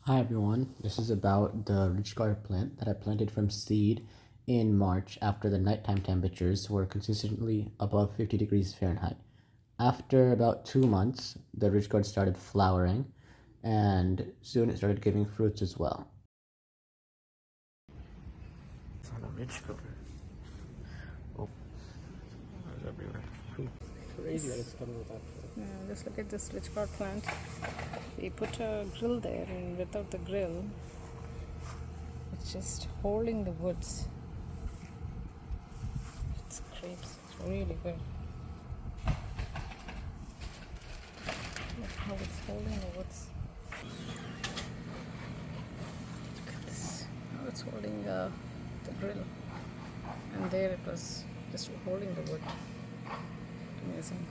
Hi everyone, this is about the rich gourd plant that I planted from seed in March after the nighttime temperatures were consistently above 50 degrees Fahrenheit. After about 2 months, the rich gourd started flowering and soon it started giving fruits as well. It's on a rich gourd. Oh, it's everywhere. Crazy that it's coming without fruit. Yeah, just look at this rich gourd plant. We put a grill there, and without the grill, it's just holding the woods. It's grapes. It's really good. Look how it's holding the woods. Look at this. How it's holding the grill. And there it was just holding the wood. Amazing.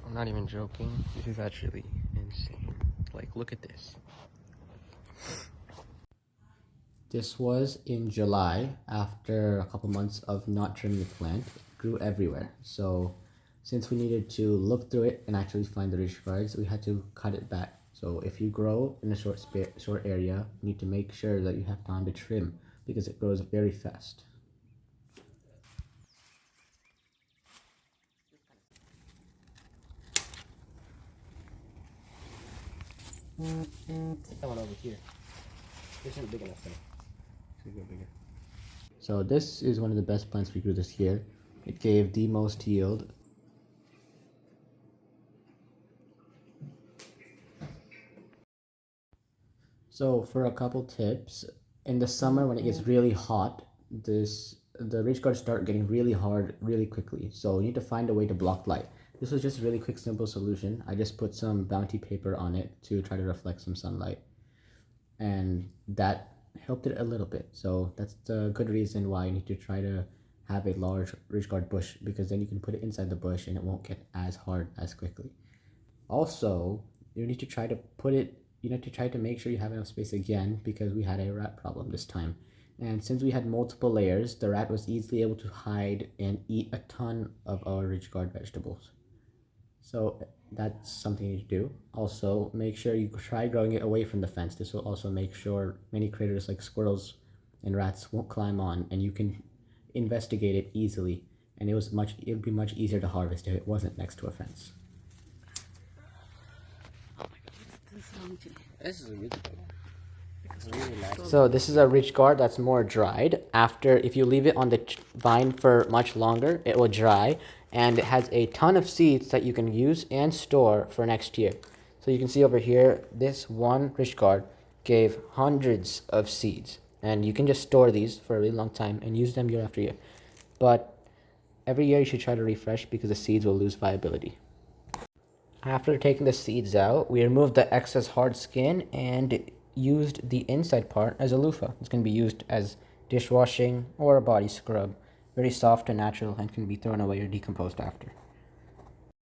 I'm not even joking. This is actually insane. Like, look at this. This was in July after a couple months of not trimming the plant. It grew everywhere. So since we needed to look through it and actually find the rich gourds, we had to cut it back. So if you grow in a short area, you need to make sure that you have time to trim because it grows very fast. Take that one over here. This isn't big enough though. This is bigger. So this is one of the best plants we grew this year. It gave the most yield. So for a couple tips, in the summer when it gets really hot, the rich gourds start getting really hard really quickly. So you need to find a way to block light. This was just a really quick, simple solution. I just put some bounty paper on it to try to reflect some sunlight, and that helped it a little bit. So that's the good reason why you need to try to have a large rich gourd bush, because then you can put it inside the bush and it won't get as hard as quickly. Also, you need to try to put it, you need to try to make sure you have enough space again, because we had a rat problem this time. And since we had multiple layers, the rat was easily able to hide and eat a ton of our rich gourd vegetables. So that's something you need to do. Also, make sure you try growing it away from the fence. This will also make sure many critters like squirrels and rats won't climb on, and you can investigate it easily. And it would be much easier to harvest if it wasn't next to a fence. This is a really good one. So this is a rich gourd that's more dried. After, if you leave it on the vine for much longer, it will dry, and it has a ton of seeds that you can use and store for next year. So you can see over here, this one rich gourd gave hundreds of seeds, and you can just store these for a really long time and use them year after year. But every year you should try to refresh because the seeds will lose viability. After taking the seeds out, we removed the excess hard skin and used the inside part as a loofah. It's going to be used as dishwashing or a body scrub. Very soft and natural and can be thrown away or decomposed after.